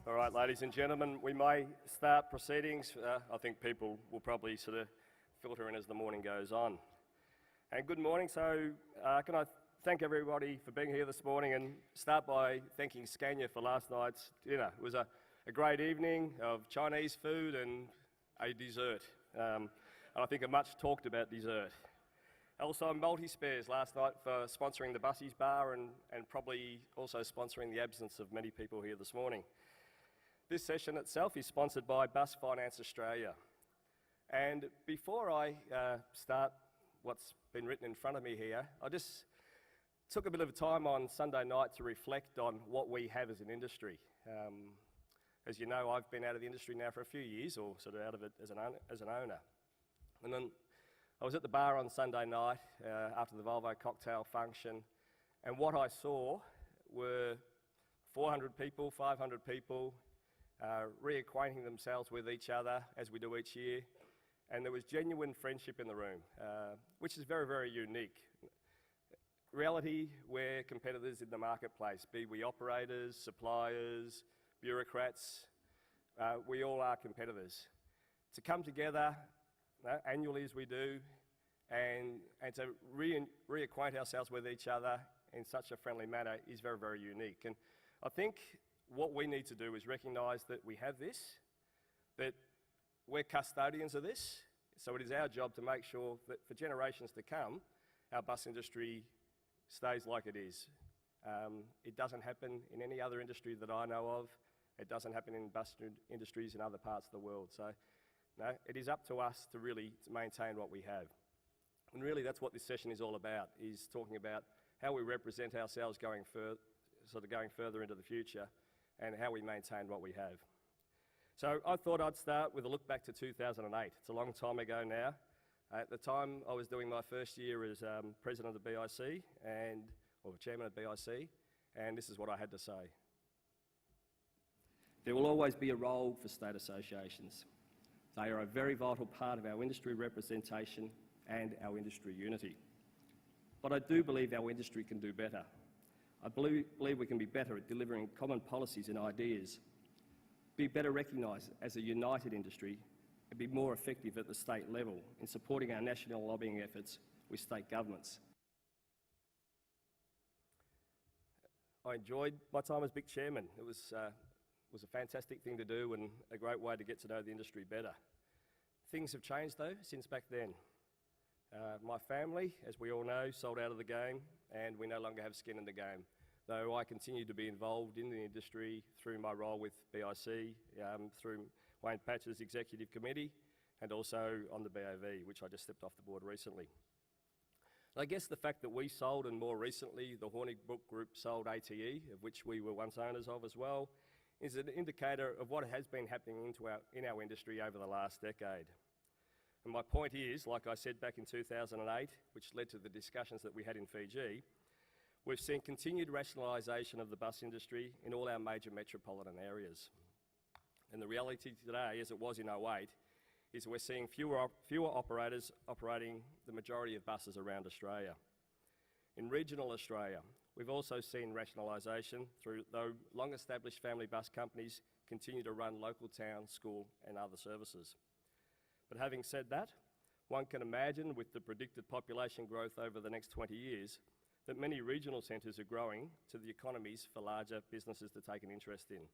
All right, ladies and gentlemen, we may start proceedings. I think people will probably sort of filter in as the morning goes on. And good morning. So can I thank everybody for being here this morning and start by thanking Scania for last night's dinner. It was a great evening of Chinese food and a dessert. And I think a much talked about dessert. Also Multi-Spares last night for sponsoring the Bussies Bar and probably also sponsoring the absence of many people here this morning. This session itself is sponsored by Bus Finance Australia. And before I start what's been written in front of me here, I just took a bit of time on Sunday night to reflect on what we have as an industry. As you know, I've been out of the industry now for a few years, or sort of out of it as an owner. And then I was at the bar on Sunday night after the Volvo cocktail function, and what I saw were 400 people, 500 people, reacquainting themselves with each other as we do each year, and there was genuine friendship in the room, which is very, very unique. Reality, we're competitors in the marketplace, be we operators, suppliers, bureaucrats, we all are competitors. To come together annually as we do and to reacquaint ourselves with each other in such a friendly manner is very, very unique. And I think what we need to do is recognise that we have this, that we're custodians of this, so it is our job to make sure that for generations to come, our bus industry stays like it is. It doesn't happen in any other industry that I know of. It doesn't happen in bus industries in other parts of the world. So, no, it is up to us to really maintain what we have. And really that's what this session is all about, is talking about how we represent ourselves going further into the future and how we maintain what we have. So I thought I'd start with a look back to 2008. It's a long time ago now. At the time I was doing my first year as president of BIC or chairman of BIC, and this is what I had to say. There will always be a role for state associations. They are a very vital part of our industry representation and our industry unity. But I do believe our industry can do better. I believe we can be better at delivering common policies and ideas, be better recognised as a united industry, and be more effective at the state level in supporting our national lobbying efforts with state governments. I enjoyed my time as BIC chairman. It was a fantastic thing to do and a great way to get to know the industry better. Things have changed though since back then. My family, as we all know, sold out of the game and we no longer have skin in the game, though I continue to be involved in the industry through my role with BIC, through Wayne Patch's executive committee and also on the BOV, which I just stepped off the board recently. I guess the fact that we sold, and more recently the Hornigbrook Group sold ATE, of which we were once owners of as well, is an indicator of what has been happening in our industry over the last decade. And my point is, like I said back in 2008, which led to the discussions that we had in Fiji, we've seen continued rationalisation of the bus industry in all our major metropolitan areas. And the reality today, as it was in 2008, is we're seeing fewer operators operating the majority of buses around Australia. In regional Australia, we've also seen rationalisation though long-established family bus companies continue to run local town, school and other services. But having said that, one can imagine with the predicted population growth over the next 20 years that many regional centres are growing to the economies for larger businesses to take an interest in.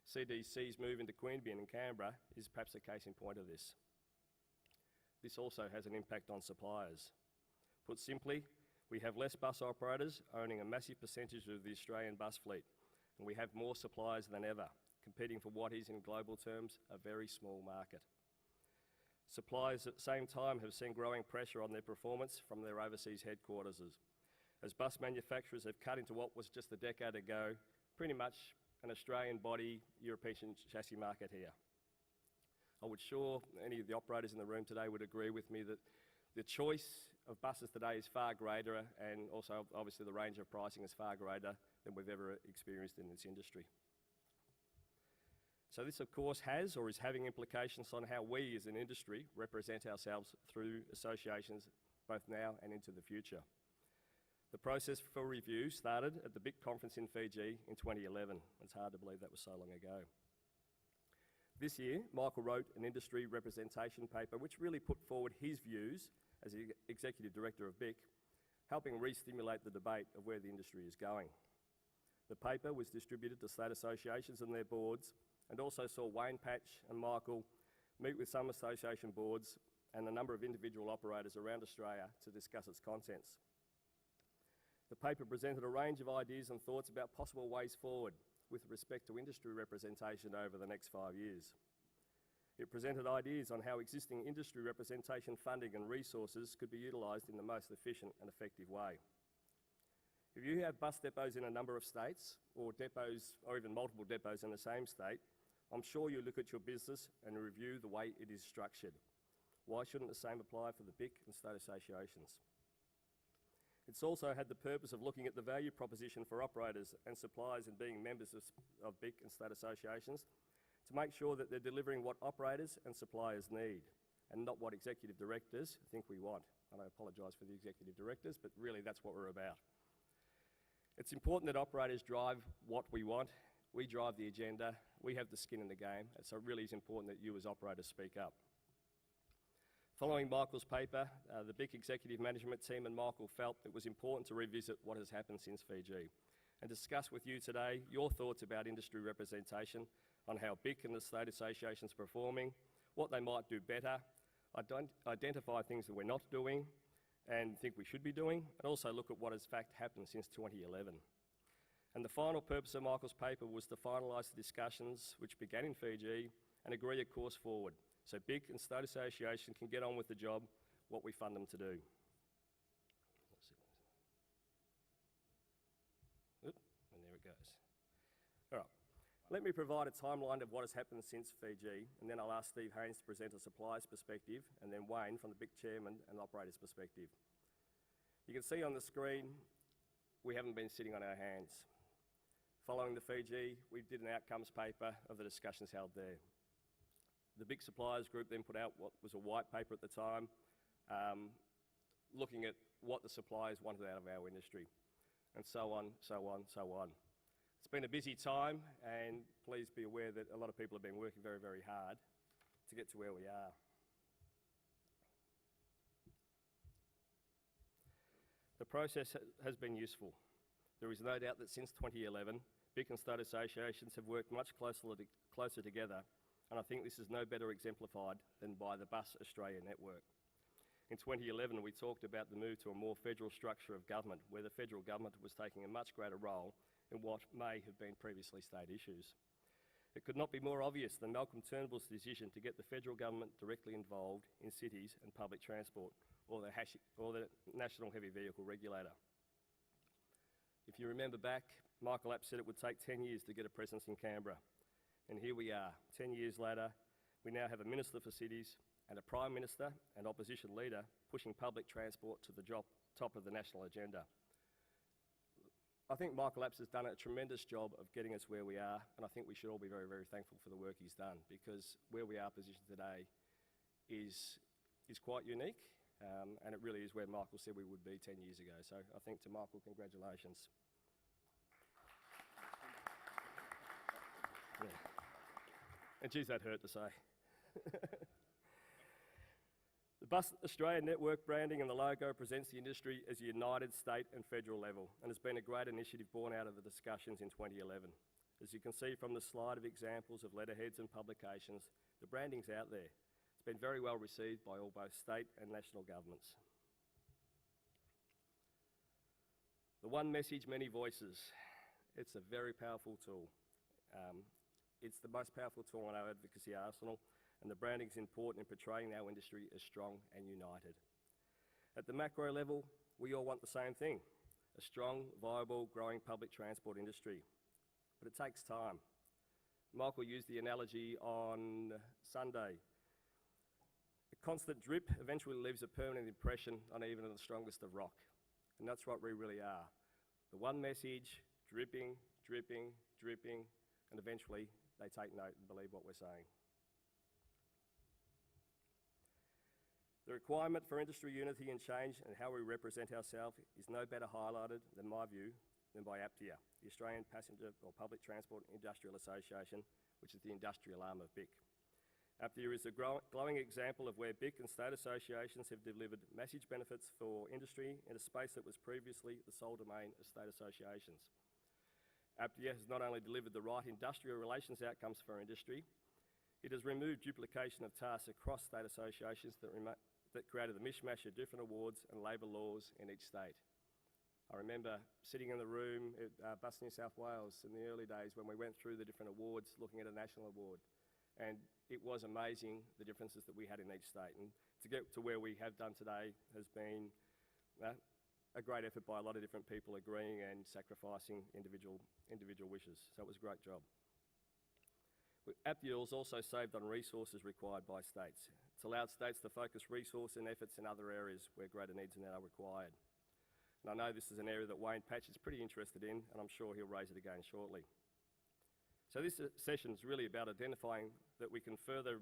CDC's move into Queanbeyan and Canberra is perhaps a case in point of this. This also has an impact on suppliers. Put simply, we have less bus operators owning a massive percentage of the Australian bus fleet, and we have more suppliers than ever, competing for what is in global terms a very small market. Suppliers at the same time have seen growing pressure on their performance from their overseas headquarters, as bus manufacturers have cut into what was just a decade ago pretty much an Australian body, European chassis market here. I would sure any of the operators in the room today would agree with me that the choice of buses today is far greater, and also obviously the range of pricing is far greater than we've ever experienced in this industry. So this of course has or is having implications on how we as an industry represent ourselves through associations both now and into the future. The process for review started at the BIC conference in Fiji in 2011. It's hard to believe that was so long ago. This year, Michael wrote an industry representation paper which really put forward his views as the Executive Director of BIC, helping re-stimulate the debate of where the industry is going. The paper was distributed to state associations and their boards, and also saw Wayne Patch and Michael meet with some association boards and a number of individual operators around Australia to discuss its contents. The paper presented a range of ideas and thoughts about possible ways forward with respect to industry representation over the next 5 years. It presented ideas on how existing industry representation funding and resources could be utilised in the most efficient and effective way. If you have bus depots in a number of states, or depots, or even multiple depots in the same state, I'm sure you look at your business and review the way it is structured. Why shouldn't the same apply for the BIC and state associations? It's also had the purpose of looking at the value proposition for operators and suppliers and being members of BIC and state associations to make sure that they're delivering what operators and suppliers need and not what executive directors think we want. And I apologise for the executive directors, but really that's what we're about. It's important that operators drive what we want. We drive the agenda. We have the skin in the game. And so it really is important that you as operators speak up. Following Michael's paper, the BIC executive management team and Michael felt it was important to revisit what has happened since Fiji and discuss with you today your thoughts about industry representation, on how BIC and the state associations are performing, what they might do better, identify things that we're not doing and think we should be doing, and also look at what has in fact happened since 2011. And the final purpose of Michael's paper was to finalise the discussions which began in Fiji and agree a course forward, so BIC and state association can get on with the job, what we fund them to do. Oop, and there it goes. All right, let me provide a timeline of what has happened since Fiji, and then I'll ask Steve Haynes to present a supplier's perspective, and then Wayne from the BIC chairman and operator's perspective. You can see on the screen, we haven't been sitting on our hands. Following the Fiji, we did an outcomes paper of the discussions held there. The BIC suppliers group then put out what was a white paper at the time, looking at what the suppliers wanted out of our industry, and so on, so on, so on. It's been a busy time, and please be aware that a lot of people have been working very, very hard to get to where we are. The process has been useful. There is no doubt that since 2011, BIC and state associations have worked much closer together, and I think this is no better exemplified than by the Bus Australia network. In 2011, we talked about the move to a more federal structure of government, where the federal government was taking a much greater role in what may have been previously state issues. It could not be more obvious than Malcolm Turnbull's decision to get the federal government directly involved in cities and public transport, or the National Heavy Vehicle Regulator. If you remember back, Michael App said it would take 10 years to get a presence in Canberra. And here we are, 10 years later, we now have a Minister for Cities and a Prime Minister and opposition leader pushing public transport to the top of the national agenda. I think Michael Apps has done a tremendous job of getting us where we are, and I think we should all be very, very thankful for the work he's done, because where we are positioned today is quite unique, and it really is where Michael said we would be 10 years ago. So I think to Michael, congratulations. Yeah. And geez, that hurt to say. The Bus Australia network branding and the logo presents the industry as a united state and federal level, and has been a great initiative born out of the discussions in 2011. As you can see from the slide of examples of letterheads and publications, the branding's out there. It's been very well received by all both state and national governments. The one message, many voices. It's a very powerful tool. It's the most powerful tool in our advocacy arsenal, and the branding is important in portraying our industry as strong and united. At the macro level, we all want the same thing, a strong, viable, growing public transport industry. But it takes time. Michael used the analogy on Sunday. A constant drip eventually leaves a permanent impression on even the strongest of rock. And that's what we really are. The one message, dripping, dripping, dripping, and eventually they take note and believe what we're saying. The requirement for industry unity and change and how we represent ourselves is no better highlighted, in my view, than by APTIA, the Australian Passenger or Public Transport Industrial Association, which is the industrial arm of BIC. APDIA is a glowing example of where BIC and state associations have delivered massive benefits for industry in a space that was previously the sole domain of state associations. APDIA has not only delivered the right industrial relations outcomes for industry, it has removed duplication of tasks across state associations that created a mishmash of different awards and labour laws in each state. I remember sitting in the room at Bus New South Wales in the early days when we went through the different awards, looking at a national award. And it was amazing the differences that we had in each state. And to get to where we have done today has been a great effort by a lot of different people agreeing and sacrificing individual wishes. So it was a great job. APDIA has also saved on resources required by states. It's allowed states to focus resource and efforts in other areas where greater needs are now required. And I know this is an area that Wayne Patch is pretty interested in, and I'm sure he'll raise it again shortly. So this session is really about identifying what we can further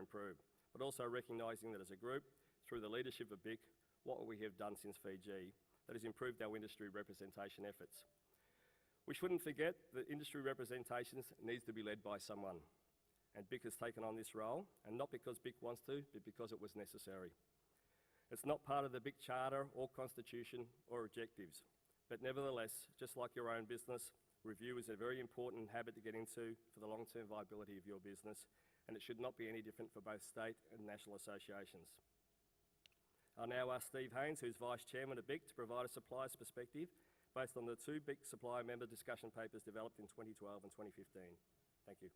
improve, but also recognising that as a group, through the leadership of BIC, what we have done since Fiji that has improved our industry representation efforts. We shouldn't forget that industry representations needs to be led by someone, and BIC has taken on this role, and not because BIC wants to, but because it was necessary. It's not part of the BIC charter or constitution or objectives, but nevertheless, just like your own business, review is a very important habit to get into for the long-term viability of your business, and it should not be any different for both state and national associations. I'll now ask Steve Haynes, who's Vice Chairman of BIC, to provide a supplier's perspective based on the two BIC supplier member discussion papers developed in 2012 and 2015. Thank you.